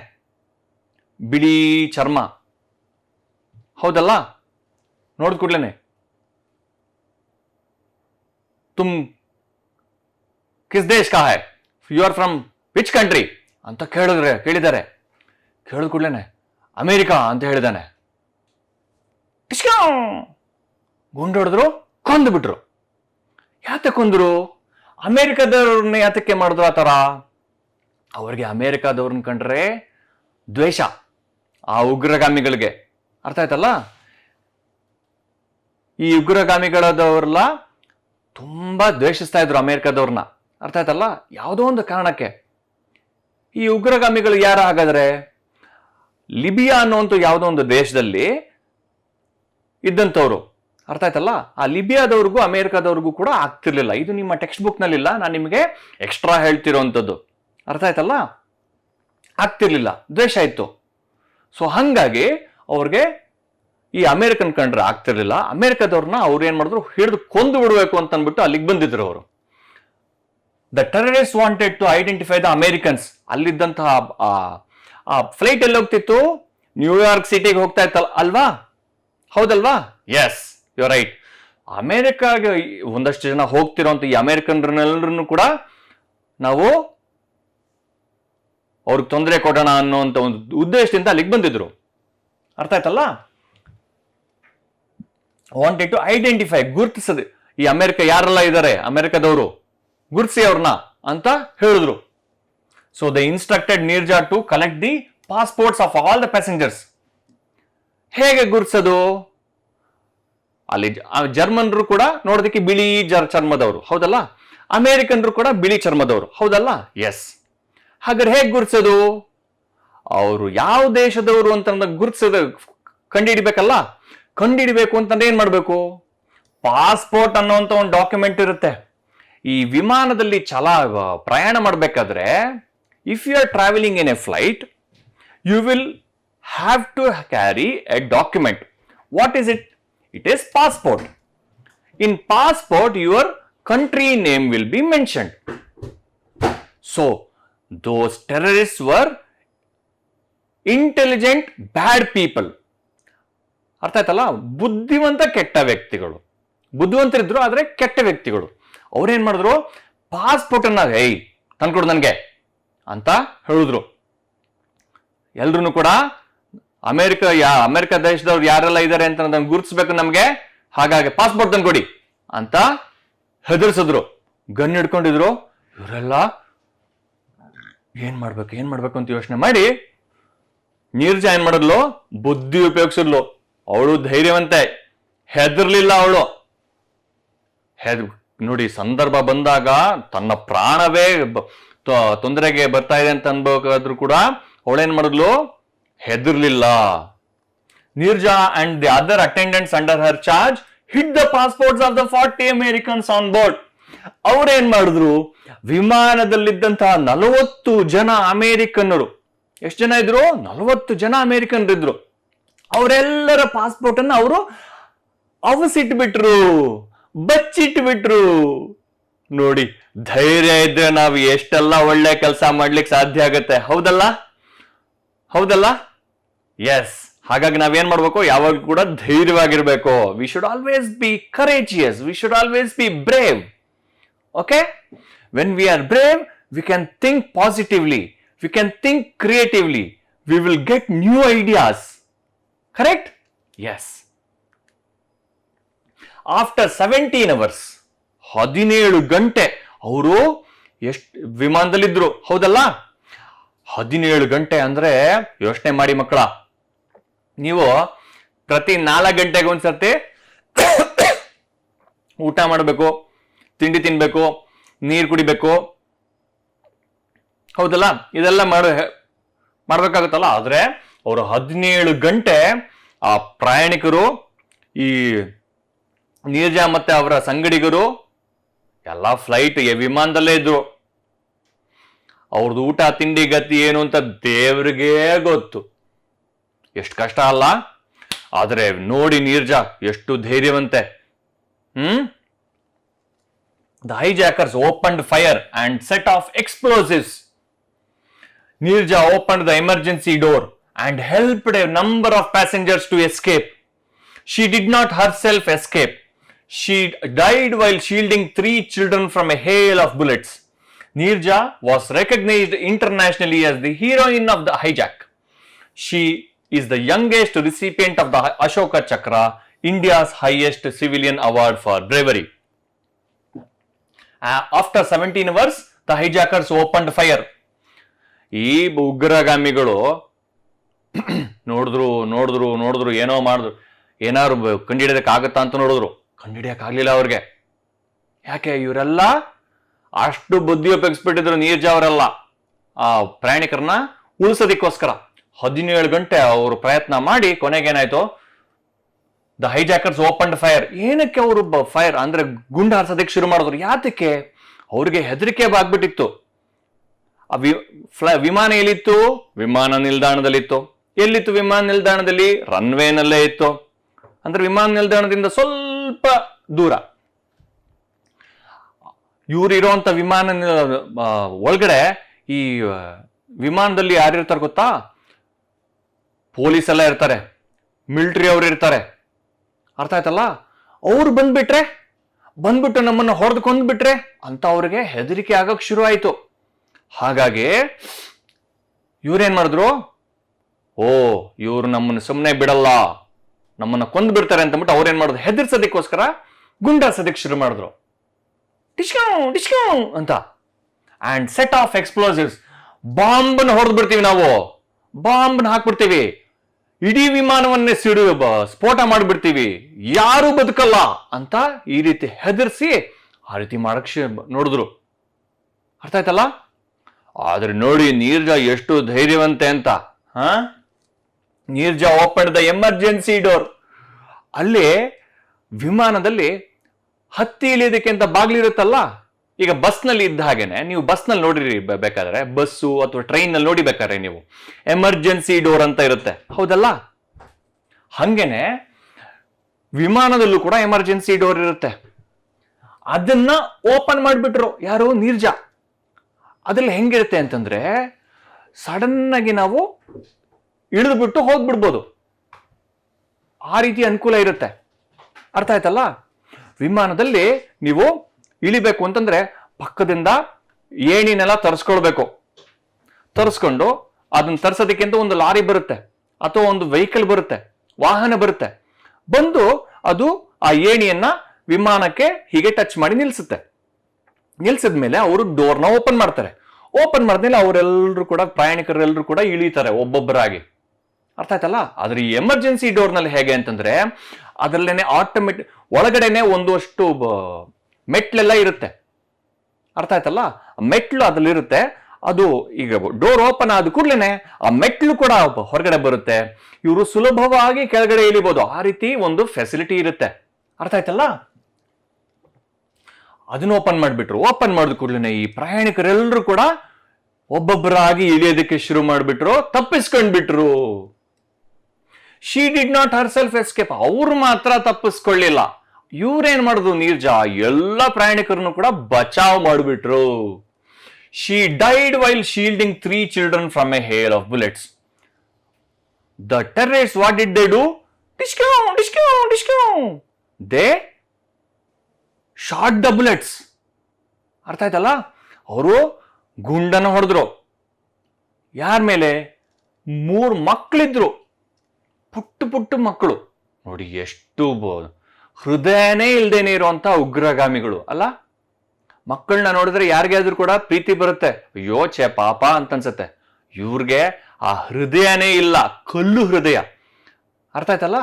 ಬಿಳಿ ಚರ್ಮ, ಹೌದಲ್ಲ? ನೋಡಿದ ಕೂಡ್ಲೇನೆ ತುಮ್ ಕಿಸ್ ದೇಶ್ ಕಾ ಹೈ, you are from which country ಅಂತ ಕೇಳಿದ್ದಾರೆ. ಕೇಳಿದ ಕೂಡ್ಲೇನೆ ಅಮೆರಿಕಾ ಅಂತ ಹೇಳಿದಾನೆ. ಗುಂಡೊಡೆದ್ರು, ಕೊಂದು ಬಿಟ್ರು. ಯಾತೆ ಕೊಂದ್ರು? ಅಮೆರಿಕದವ್ರನ್ನ ಯಾತಕ್ಕೆ ಮಾಡಿದ್ರು ಆ ಥರ? ಅವ್ರಿಗೆ ಅಮೆರಿಕಾದವ್ರನ್ನ ಕಂಡ್ರೆ ದ್ವೇಷ, ಆ ಉಗ್ರಗಾಮಿಗಳಿಗೆ. ಅರ್ಥ ಆಯ್ತಲ್ಲ? ಈ ಉಗ್ರಗಾಮಿಗಳದವ್ರಲ್ಲ ತುಂಬಾ ದ್ವೇಷಿಸ್ತಾ ಇದ್ರು ಅಮೆರಿಕದವ್ರನ್ನ. ಅರ್ಥ ಆಯ್ತಲ್ಲ? ಯಾವುದೋ ಒಂದು ಕಾರಣಕ್ಕೆ. ಈ ಉಗ್ರಗಾಮಿಗಳು ಯಾರ ಹಾಗಾದ್ರೆ? ಲಿಬಿಯಾ ಅನ್ನುವಂಥ ಯಾವುದೋ ಒಂದು ದೇಶದಲ್ಲಿ ಇದ್ದಂಥವ್ರು. ಅರ್ಥ ಆಯ್ತಲ್ಲ? ಆ ಲಿಬಿಯಾದವ್ರಿಗೂ ಅಮೆರಿಕಾದವ್ರಿಗೂ ಕೂಡ ಆಗ್ತಿರ್ಲಿಲ್ಲ. ಇದು ನಿಮ್ಮ ಟೆಕ್ಸ್ಟ್ ಬುಕ್ ನಲ್ಲಿಲ್ಲ, ನಾನು ನಿಮಗೆ ಎಕ್ಸ್ಟ್ರಾ ಹೇಳ್ತಿರೋವಂಥದ್ದು. ಅರ್ಥ ಆಯ್ತಲ್ಲ? ಆಗ್ತಿರ್ಲಿಲ್ಲ, ದ್ವೇಷ ಇತ್ತು. ಸೊ ಹಂಗಾಗಿ ಅವ್ರಿಗೆ ಈ ಅಮೆರಿಕನ್ ಕಂಡ್ರೆ ಆಗ್ತಿರ್ಲಿಲ್ಲ. ಅಮೆರಿಕದವ್ರನ್ನ ಅವ್ರು ಏನ್ ಮಾಡಿದ್ರು? ಹಿಡಿದು ಕೊಂದು ಬಿಡಬೇಕು ಅಂತ ಅಂದ್ಬಿಟ್ಟು ಅಲ್ಲಿಗೆ ಬಂದಿದ್ರು ಅವರು. The terrorist wanted to identify the Americans. ಅಲ್ಲಿದ್ದಂತಹ ಫ್ಲೈಟ್ ಎಲ್ಲಿ ಹೋಗ್ತಿತ್ತು? ನ್ಯೂಯಾರ್ಕ್ ಸಿಟಿಗೆ ಹೋಗ್ತಾ ಇತ್ತಲ್ಲ ಅಲ್ವಾ? ಹೌದಲ್ವಾ? Yes, you are right. ಅಮೆರಿಕಾಗೆ ಒಂದಷ್ಟು ಜನ ಹೋಗ್ತಿರೋಂಥ ಈ ಅಮೆರಿಕನ್ರನ್ನೆಲ್ಲರನ್ನು ಕೂಡ ನಾವು ಅವ್ರಿಗೆ ತೊಂದರೆ ಕೊಡೋಣ ಅನ್ನೋಂಥ ಒಂದು ಉದ್ದೇಶದಿಂದ ಅಲ್ಲಿಗೆ ಬಂದಿದ್ರು. ಅರ್ಥ ಆಯ್ತಲ್ಲ? ವಾಂಟೆಡ್ ಟು ಐಡೆಂಟಿಫೈ, ಗುರುತಿಸದೆ ಈ ಅಮೆರಿಕ ಯಾರೆಲ್ಲ ಇದ್ದಾರೆ, ಅಮೆರಿಕದವರು ಗುರುತಿಸಿ ಅವ್ರನ್ನ ಅಂತ ಹೇಳಿದ್ರು. So they instructed Neerja to collect the passports of all the passengers. ಹೇಗೆ ಗುರುತಿಸೋದು? ಅಲ್ಲಿ ಜರ್ಮನ್ರು ಕೂಡ ನೋಡೋದಕ್ಕೆ ಬಿಳಿ ಚರ್ಮದವರು, ಹೌದಲ್ಲ? ಅಮೆರಿಕನ್ರು ಕೂಡ ಬಿಳಿ ಚರ್ಮದವರು, ಹೌದಲ್ಲ? ಎಸ್. ಹಾಗಾದ್ರೆ ಹೇಗೆ ಗುರುತಿಸೋದು? ಅವರು ಯಾವ ದೇಶದವರು ಅಂತ ಗುರುತಿಸೋದು ಕಂಡುಹಿಡಿಬೇಕಲ್ಲ. ಕಂಡುಹಿಡಿಬೇಕು ಅಂತಂದ್ರೆ ಏನ್ ಮಾಡ್ಬೇಕು? ಪಾಸ್ಪೋರ್ಟ್ ಅನ್ನೋಂಥ ಒಂದು ಡಾಕ್ಯುಮೆಂಟ್ ಇರುತ್ತೆ. ಈ ವಿಮಾನದಲ್ಲಿ ಪ್ರಯಾಣ ಮಾಡಬೇಕಾದ್ರೆ if you are travelling in a flight you will have to carry a document. What is it? It is passport. In passport your country name will be mentioned. So, those terrorists were intelligent bad people. ಅರ್ಥ ಆಯ್ತಲ್ಲ? ಬುದ್ಧಿವಂತ ಕೆಟ್ಟ ವ್ಯಕ್ತಿಗಳು. ಬುದ್ಧಿವಂತರಿದ್ರು ಆದ್ರೆ ಕೆಟ್ಟ ವ್ಯಕ್ತಿಗಳು. ಅವ್ರೇನ್ ಮಾಡಿದ್ರು, ಪಾಸ್ಪೋರ್ಟ್ ಅನ್ನ ತಂದ್ಕೊಡು ನನ್ಗೆ ಅಂತ ಹೇಳಿದ್ರು. ಎಲ್ರು ಕೂಡ ಅಮೆರಿಕ ದೇಶದವ್ರು ಯಾರೆಲ್ಲ ಇದ್ದಾರೆ ಅಂತ ನಮ್ಗೆ ಗುರುತಿಸ್ಬೇಕು ನಮ್ಗೆ, ಹಾಗಾಗಿ ಪಾಸ್ಪೋರ್ಟ್ ತಂದ್ಕೊಡಿ ಅಂತ ಹೆದರ್ಸಿದ್ರು. ಗನ್ ಹಿಡ್ಕೊಂಡಿದ್ರು. ಇವರೆಲ್ಲ ಏನ್ ಮಾಡ್ಬೇಕು ಅಂತ ಯೋಚನೆ ಮಾಡಿ ನೀರ್ಜಾ ಏನ್ ಮಾಡಿದ್ಲು, ಬುದ್ಧಿ ಉಪಯೋಗಿಸಿದ್ಲು. ಅವಳು ಧೈರ್ಯವಂತೆ, ಹೆದರ್ಲಿಲ್ಲ ಅವಳು. ನೋಡಿ, ಸಂದರ್ಭ ಬಂದಾಗ ತನ್ನ ಪ್ರಾಣವೇ ತೊಂದರೆಗೆ ಬರ್ತಾ ಇದೆ ಅಂತ ಅನ್ಬೇಕಾದ್ರೂ ಕೂಡ ಅವಳೇನ್ ಮಾಡಿದ್ಲು, ಹೆದರ್ಲಿಲ್ಲ. Neerja and the other attendants under her charge hid the passports of the 40 Americans on board. ಅವ್ರೇನ್ ಮಾಡಿದ್ರು, ವಿಮಾನದಲ್ಲಿದ್ದಂತಹ 40 ಜನ ಅಮೆರಿಕನ್ನರು, ಎಷ್ಟು ಜನ ಇದ್ರು? 40 ಜನ ಅಮೆರಿಕನ್ರು ಇದ್ರು. ಅವರೆಲ್ಲರ ಪಾಸ್ಪೋರ್ಟ್ ಅನ್ನ ಅವರು ಅವಸಿಟ್ಬಿಟ್ರು, ಬಚ್ಚಿಟ್ಬಿಟ್ರು. ನೋಡಿ, ಧೈರ್ಯ ಇದ್ರೆ ನಾವು ಎಷ್ಟೆಲ್ಲ ಒಳ್ಳೆ ಕೆಲಸ ಮಾಡ್ಲಿಕ್ಕೆ ಸಾಧ್ಯ ಆಗತ್ತೆ. ಹೌದಲ್ಲ? ಎಸ್. ಹಾಗಾಗಿ ನಾವೇನ್ ಮಾಡ್ಬೇಕು, ಯಾವಾಗಲೂ ಕೂಡ ಧೈರ್ಯವಾಗಿರ್ಬೇಕು. We should always be courageous, we should always be brave. Okay, when we are brave we can think positively, we can think creatively, we will get new ideas. Correct? Yes. After 17 hours, 17 ಗಂಟೆ ಅವರು ವಿಮಾನದಲ್ಲಿದ್ರು. ಹೌದಲ್ಲ? 17 ಗಂಟೆ ಅಂದ್ರೆ ಯೋಚನೆ ಮಾಡಿ ಮಕ್ಕಳ, ನೀವು ಪ್ರತಿ 4 ಗಂಟೆಗೆ ಒಂದ್ಸರ್ತಿ ಊಟ ಮಾಡಬೇಕು, ತಿಂಡಿ ತಿನ್ಬೇಕು, ನೀರು ಕುಡಿಬೇಕು. ಹೌದಲ್ಲ? ಇದೆಲ್ಲ ಮಾಡ್ಬೇಕಾಗುತ್ತಲ್ಲ. ಆದ್ರೆ ಅವರು 17 ಗಂಟೆ ಆ ಪ್ರಯಾಣಿಕರು, ಈ ನೀರ್ಜಾ ಮತ್ತೆ ಅವರ ಸಂಗಡಿಗರು ಎಲ್ಲ ಫ್ಲೈಟ್ ವಿಮಾನದಲ್ಲೇ ಇದ್ರು. ಅವ್ರದ್ದು ಊಟ ತಿಂಡಿ ಗತಿ ಏನು ಅಂತ ದೇವ್ರಿಗೇ ಗೊತ್ತು. ಎಷ್ಟು ಕಷ್ಟ ಅಲ್ಲ? ಆದ್ರೆ ನೋಡಿ ನೀರ್ಜಾ ಎಷ್ಟು ಧೈರ್ಯವಂತೆ. The hijackers opened fire and set off explosives. Neerja opened the emergency door and helped a number of passengers to escape. She did not herself escape. She died while shielding 3 children from a hail of bullets. Neerja was recognized internationally as the heroine of the hijack. She is the youngest recipient of the Ashoka Chakra, India's highest civilian award for bravery. After 17 hours, the hijackers opened fire. ಈ ಉಗ್ರಗಾಮಿಗಳು ನೋಡಿದ್ರು ಏನೋ ಮಾಡಿದ್ರು, ಏನಾದ್ರು ಕಂಡಿಡಿಯೋದಕ್ಕೆ ಆಗತ್ತಾ ಅಂತ ನೋಡಿದ್ರು. ಕಂಡಿಡಿಯಕ್ ಆಗ್ಲಿಲ್ಲ ಅವ್ರಿಗೆ. ಯಾಕೆ? ಇವರೆಲ್ಲ ಅಷ್ಟು ಬುದ್ಧಿ ಉಪಯೋಗಿಸ್ಬಿಟ್ಟಿದ್ರು ನೀರ್ಜಾ ಅವರೆಲ್ಲ ಆ ಪ್ರಯಾಣಿಕರನ್ನ ಉಳಿಸೋದಕ್ಕೋಸ್ಕರ. 17 ಗಂಟೆ ಅವರು ಪ್ರಯತ್ನ ಮಾಡಿ ಕೊನೆಗೇನಾಯ್ತು, ದ ಹೈಜಾಕರ್ಸ್ ಓಪನ್ ಫೈರ್. ಏನಕ್ಕೆ ಅವರು ಫೈರ್ ಅಂದ್ರೆ ಗುಂಡು ಹಾರಿಸೋದಕ್ಕೆ ಶುರು ಮಾಡಿದ್ರು? ಯಾತಕ್ಕೆ? ಅವ್ರಿಗೆ ಹೆದರಿಕೆ ಆಗ್ಬಿಟ್ಟಿತ್ತು. ವಿಮಾನ ಎಲ್ಲಿತ್ತು? ವಿಮಾನ ನಿಲ್ದಾಣದಲ್ಲಿತ್ತು. ಎಲ್ಲಿತ್ತು ವಿಮಾನ ನಿಲ್ದಾಣದಲ್ಲಿ? ರನ್ವೇನಲ್ಲೇ ಇತ್ತು. ಅಂದ್ರೆ ವಿಮಾನ ನಿಲ್ದಾಣದಿಂದ ಸ್ವಲ್ಪ ದೂರ. ಇವ್ರು ಇರೋಂಥ ವಿಮಾನ ಒಳಗಡೆ ಈ ವಿಮಾನದಲ್ಲಿ ಯಾರಿರ್ತಾರೆ ಗೊತ್ತಾ? ಪೊಲೀಸ್ ಎಲ್ಲ ಇರ್ತಾರೆ, ಮಿಲಿಟರಿ ಅವರು ಇರ್ತಾರೆ. ಅರ್ಥ ಆಯ್ತಲ್ಲ? ಅವ್ರು ಬಂದ್ಬಿಟ್ಟು ನಮ್ಮನ್ನ ಹೊಡೆದು ಕೊಂದ್ಬಿಟ್ರೆ ಅಂತ ಅವ್ರಿಗೆ ಹೆದರಿಕೆ ಆಗಕ್ ಶುರು ಆಯ್ತು. ಹಾಗಾಗಿ ಇವ್ರೇನ್ ಮಾಡಿದ್ರು, ಇವ್ರು ನಮ್ಮನ್ನ ಸುಮ್ಮನೆ ಬಿಡಲ್ಲ, ನಮ್ಮನ್ನ ಕೊಂದ್ ಬಿಡ್ತಾರೆ ಅಂತ ಅಂದ್ಬಿಟ್ಟು ಅವ್ರೇನ್ ಮಾಡಿದ್ರು, ಹೆದರ್ಸೋದಕ್ಕೋಸ್ಕರ ಗುಂಡಾರ್ಸೋದಕ್ಕೆ ಶುರು ಮಾಡಿದ್ರು. ಡಿಸ್ಕೌ ಅಂತ. And set off explosives. ಬಾಂಬನ್ನು ಹೊಡೆದು ಬಿಡ್ತೀವಿ ನಾವು, ಬಾಂಬ್ ಹಾಕ್ಬಿಡ್ತೀವಿ, ಇಡೀ ವಿಮಾನವನ್ನೇ ಸ್ಫೋಟ ಮಾಡಿಬಿಡ್ತೀವಿ, ಯಾರು ಬದುಕಲ್ಲ ಅಂತ ಈ ರೀತಿ ಹೆದರ್ಸಿ ಆ ರೀತಿ ಮಾಡಕ್ ನೋಡಿದ್ರು. ಅರ್ಥ ಆಯ್ತಲ್ಲ? ಆದ್ರೆ ನೋಡಿ ನೀರ್ಜಾ ಎಷ್ಟು ಧೈರ್ಯವಂತೆ ಅಂತ. ನೀರ್ಜಾ ಓಪನ್ ದ ಎಮರ್ಜೆನ್ಸಿ ಡೋರ್. ಅಲ್ಲಿ ವಿಮಾನದಲ್ಲಿ ಹತ್ತಿ ಇಳಿಯೋದಕ್ಕೆ ಅಂತ ಬಾಗ್ಲಿರುತ್ತಲ್ಲ, ಈಗ ಬಸ್ನಲ್ಲಿ ಇದ್ದ ಹಾಗೇನೆ, ನೀವು ಬಸ್ನಲ್ಲಿ ನೋಡಿರಿ ಬೇಕಾದ್ರೆ, ಬಸ್ಸು ಅಥವಾ ಟ್ರೈನ್ ನಲ್ಲಿ ನೋಡಿ ಬೇಕಾದ್ರೆ ನೀವು ಎಮರ್ಜೆನ್ಸಿ ಡೋರ್ ಅಂತ ಇರುತ್ತೆ, ಹೌದಲ್ಲ? ಹಂಗೇನೆ ವಿಮಾನದಲ್ಲೂ ಕೂಡ ಎಮರ್ಜೆನ್ಸಿ ಡೋರ್ ಇರುತ್ತೆ. ಅದನ್ನ ಓಪನ್ ಮಾಡಿಬಿಟ್ರು ಯಾರು? ನೀರ್ಜಾ. ಅದ್ರಲ್ಲಿ ಹೆಂಗಿರುತ್ತೆ ಅಂತಂದ್ರೆ, ಸಡನ್ ಆಗಿ ನಾವು ಇಳಿದ್ಬಿಟ್ಟು ಹೋಗ್ಬಿಡ್ಬೋದು, ಆ ರೀತಿ ಅನುಕೂಲ ಇರುತ್ತೆ. ಅರ್ಥ ಆಯ್ತಲ್ಲ? ವಿಮಾನದಲ್ಲಿ ನೀವು ಇಳಿಬೇಕು ಅಂತಂದ್ರೆ ಪಕ್ಕದಿಂದ ಏಣಿನೆಲ್ಲ ತರಿಸ್ಕೊಳ್ಬೇಕು. ತರಿಸ್ಕೊಂಡು ಅದನ್ನ ತರ್ಸೋದಕ್ಕೆ ಅಂತ ಒಂದು ಲಾರಿ ಬರುತ್ತೆ, ಅಥವಾ ಒಂದು ವೆಹಿಕಲ್ ಬರುತ್ತೆ, ವಾಹನ ಬರುತ್ತೆ. ಬಂದು ಅದು ಆ ಏಣಿಯನ್ನ ವಿಮಾನಕ್ಕೆ ಹೀಗೆ ಟಚ್ ಮಾಡಿ ನಿಲ್ಸುತ್ತೆ. ನಿಲ್ಸಿದ್ಮೇಲೆ ಅವರು ಡೋರ್ನ ಓಪನ್ ಮಾಡ್ತಾರೆ. ಓಪನ್ ಮಾಡಿದ್ಮೇಲೆ ಅವರೆಲ್ಲರೂ ಕೂಡ, ಪ್ರಯಾಣಿಕರೆಲ್ಲರೂ ಕೂಡ ಇಳಿತಾರೆ ಒಬ್ಬೊಬ್ಬರಾಗಿ. ಅರ್ಥ ಆಯ್ತಲ್ಲ? ಆದ್ರೆ ಈ ಎಮರ್ಜೆನ್ಸಿ ಡೋರ್ ನಲ್ಲಿ ಹೇಗೆ ಅಂತಂದ್ರೆ, ಅದರಲ್ಲೇನೆ ಆಟೋಮೆಟಿಕ್ ಒಳಗಡೆನೆ ಒಂದಷ್ಟು ಮೆಟ್ಲೆಲ್ಲ ಇರುತ್ತೆ. ಅರ್ಥ ಆಯ್ತಲ್ಲ? ಮೆಟ್ಲು ಅದ್ರಲ್ಲಿರುತ್ತೆ. ಅದು ಈಗ ಡೋರ್ ಓಪನ್ ಆದ ಕೂಡಲೇ ಆ ಮೆಟ್ಲು ಕೂಡ ಹೊರಗಡೆ ಬರುತ್ತೆ. ಇವರು ಸುಲಭವಾಗಿ ಕೆಳಗಡೆ ಇಳಿಬಹುದು, ಆ ರೀತಿ ಒಂದು ಫೆಸಿಲಿಟಿ ಇರುತ್ತೆ. ಅರ್ಥ ಆಯ್ತಲ್ಲ? ಅದನ್ನ ಓಪನ್ ಮಾಡಿಬಿಟ್ರು. ಓಪನ್ ಮಾಡಿದ ಕೂಡಲೇ ಈ ಪ್ರಯಾಣಿಕರೆಲ್ಲರೂ ಕೂಡ ಒಬ್ಬೊಬ್ಬರಾಗಿ ಇಳಿಯೋದಕ್ಕೆ ಶುರು ಮಾಡಿಬಿಟ್ರು, ತಪ್ಪಿಸ್ಕೊಂಡ್ಬಿಟ್ರು. She did not herself escape. ಅವ್ರು ಮಾತ್ರ ತಪ್ಪಿಸ್ಕೊಳ್ಳಿಲ್ಲ. ಇವ್ರೇನ್ ಮಾಡಿದ್ರು? ನೀರ್ಜಾ ಎಲ್ಲ ಪ್ರಯಾಣಿಕರನ್ನು ಕೂಡ ಬಚಾವ್ ಮಾಡಿಬಿಟ್ರು. She died while shielding 3 children from A he'll of bullets. The terrorist what did they do? They shot the bullets. ಅರ್ಥ ಆಯ್ತಲ್ಲ? ಅವರು ಗುಂಡನ್ನು ಹೊಡೆದ್ರು. ಯಾರ ಮೇಲೆ? 3 ಮಕ್ಕಳಿದ್ರು, ಪುಟ್ಟ ಮಕ್ಕಳು. ನೋಡಿ, ಎಷ್ಟು ಹೃದಯನೇ ಇಲ್ದೇನೆ ಇರುವಂತ ಉಗ್ರಗಾಮಿಗಳು ಅಲ್ಲ? ಮಕ್ಕಳನ್ನ ನೋಡಿದ್ರೆ ಯಾರಿಗಾದ್ರೂ ಕೂಡ ಪ್ರೀತಿ ಬರುತ್ತೆ, ಅಯ್ಯೋ ಛೇ ಪಾಪ ಅಂತ ಅನ್ಸತ್ತೆ. ಇವ್ರಿಗೆ ಆ ಹೃದಯನೇ ಇಲ್ಲ, ಕಲ್ಲು ಹೃದಯ. ಅರ್ಥ ಆಯ್ತಲ್ಲ?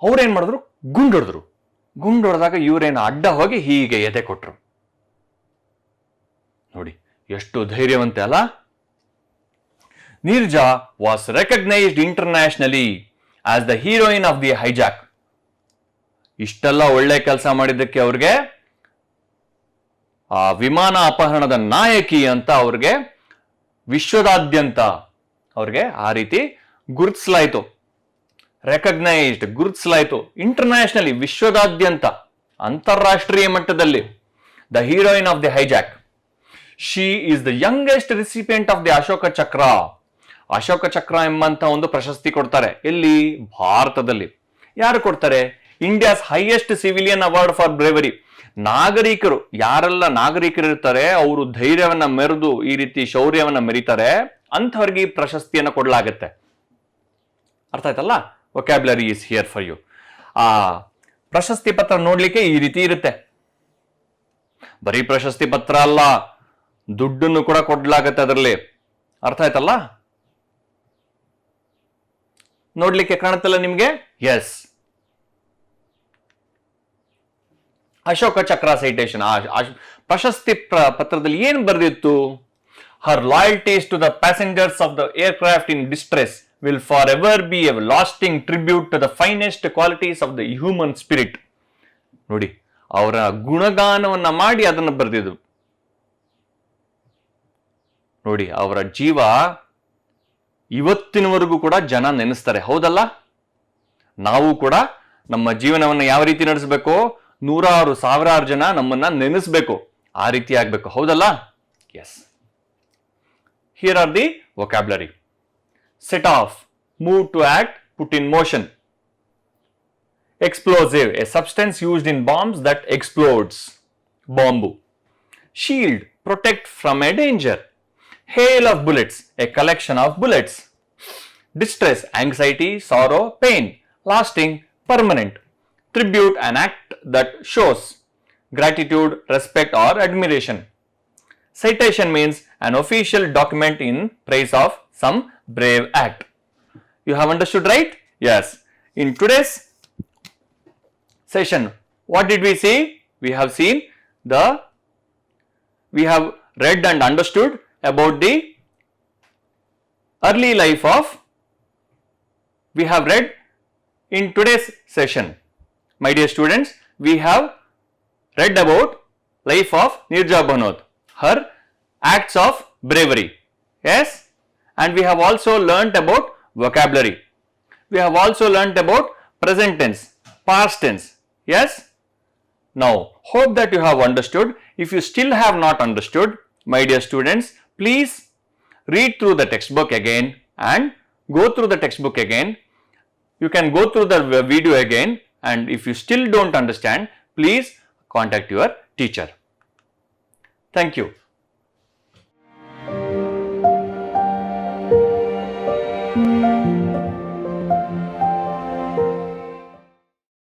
ಅವ್ರೇನ್ ಮಾಡಿದ್ರು? ಗುಂಡೊಡೆದ್ರು. ಗುಂಡೊಡೆದಾಗ ಇವ್ರೇನು ಅಡ್ಡ ಹೋಗಿ ಹೀಗೆ ಎದೆ ಕೊಟ್ರು. ನೋಡಿ ಎಷ್ಟು ಧೈರ್ಯವಂತೆ ಅಲ್ಲ? Neerja was recognised internationally as the heroine of the hijack. ಇಷ್ಟೆಲ್ಲ ಒಳ್ಳೆ ಕೆಲಸ ಮಾಡಿದ್ದಕ್ಕೆ ಅವ್ರಿಗೆ ಆ ವಿಮಾನ ಅಪಹರಣದ ನಾಯಕಿ ಅಂತ ಅವ್ರಿಗೆ ವಿಶ್ವದಾದ್ಯಂತ ಅವ್ರಿಗೆ ಆ ರೀತಿ ಗುರುತಿಸಲಾಯಿತು. ರೆಕಗ್ನೈಸ್ಡ್, ಗುರುತಿಸಲಾಯಿತು. ಇಂಟರ್ನ್ಯಾಷನಲಿ, ವಿಶ್ವದಾದ್ಯಂತ, ಅಂತಾರಾಷ್ಟ್ರೀಯ ಮಟ್ಟದಲ್ಲಿ. The heroine of the hijack. She is the youngest recipient of the Ashoka Chakra. Ashoka Chakra ಎಂಬಂತ ಒಂದು ಪ್ರಶಸ್ತಿ ಕೊಡ್ತಾರೆ. ಎಲ್ಲಿ? ಭಾರತದಲ್ಲಿ. ಯಾರು ಕೊಡ್ತಾರೆ? India's highest civilian award for bravery. ನಾಗರಿಕರು, ಯಾರೆಲ್ಲ ನಾಗರಿಕರು ಇರ್ತಾರೆ, ಅವರು ಧೈರ್ಯವನ್ನ ಮೆರೆದು ಈ ರೀತಿ ಶೌರ್ಯವನ್ನ ಮೆರೀತಾರೆ, ಅಂಥವ್ರಿಗೆ ಈ ಪ್ರಶಸ್ತಿಯನ್ನು ಕೊಡಲಾಗತ್ತೆ. ಅರ್ಥ ಆಯ್ತಲ್ಲ? Vocabulary is here for you. ಆ ಪ್ರಶಸ್ತಿ ಪತ್ರ ನೋಡ್ಲಿಕ್ಕೆ ಈ ರೀತಿ ಇರುತ್ತೆ. ಬರೀ ಪ್ರಶಸ್ತಿ ಪತ್ರ ಅಲ್ಲ, ದುಡ್ಡನ್ನು ಕೂಡ ಕೊಡ್ಲಾಗತ್ತೆ ಅದರಲ್ಲಿ. ಅರ್ಥ ಆಯ್ತಲ್ಲ? ನೋಡ್ಲಿಕ್ಕೆ ಕಾಣುತ್ತಲ್ಲ ನಿಮ್ಗೆ? S, Ashoka Chakra citation. ಪ್ರಶಸ್ತಿ ಪತ್ರದಲ್ಲಿ ಏನ್ ಬರೆದಿತ್ತು? Her loyalties to the passengers of the aircraft in distress will forever be a lasting tribute to the finest qualities of the human spirit. ನೋಡಿ, ಅವರ ಗುಣಗಾನವನ್ನ ಮಾಡಿ ಅದನ್ನು ಬರೆದಿದ್ರು. ನೋಡಿ, ಅವರ ಜೀವ ಇವತ್ತಿನವರೆಗೂ ಕೂಡ ಜನ ನೆನೆಸ್ತಾರೆ, ಹೌದಲ್ಲ? ನಾವು ಕೂಡ ನಮ್ಮ ಜೀವನವನ್ನು ಯಾವ ರೀತಿ ನಡೆಸಬೇಕು? 100,000 ಸಾವಿರಾರು ಜನ ನಮ್ಮನ್ನ ನೆನೆಸ್ಬೇಕು, ಆ ರೀತಿ ಆಗ್ಬೇಕು, ಹೌದಲ್ಲ? Yes. Here are the vocabulary. Set off, move to act, put in motion. Explosive, a substance used in bombs that explodes. Bombu. Shield, protect from a danger. Hail of bullets, a collection of bullets. Distress, anxiety, sorrow, pain. Lasting, permanent. Tribute, an act that shows gratitude, respect or admiration. Citation means an official document in praise of some brave act. You have understood, right? Yes. In today's session, what did we see? We have read and understood about the early life of, we have read in today's session. My dear students, we have read about life of Nirja Bhanot, her acts of bravery. Yes, and we have also learnt about vocabulary. We have also learnt about present tense, past tense. Yes. Now, hope that you have understood. If you still have not understood, my dear students, please read through the textbook again and go through the textbook again. You can go through the video again, and if you still don't understand, please contact your teacher. Thank you.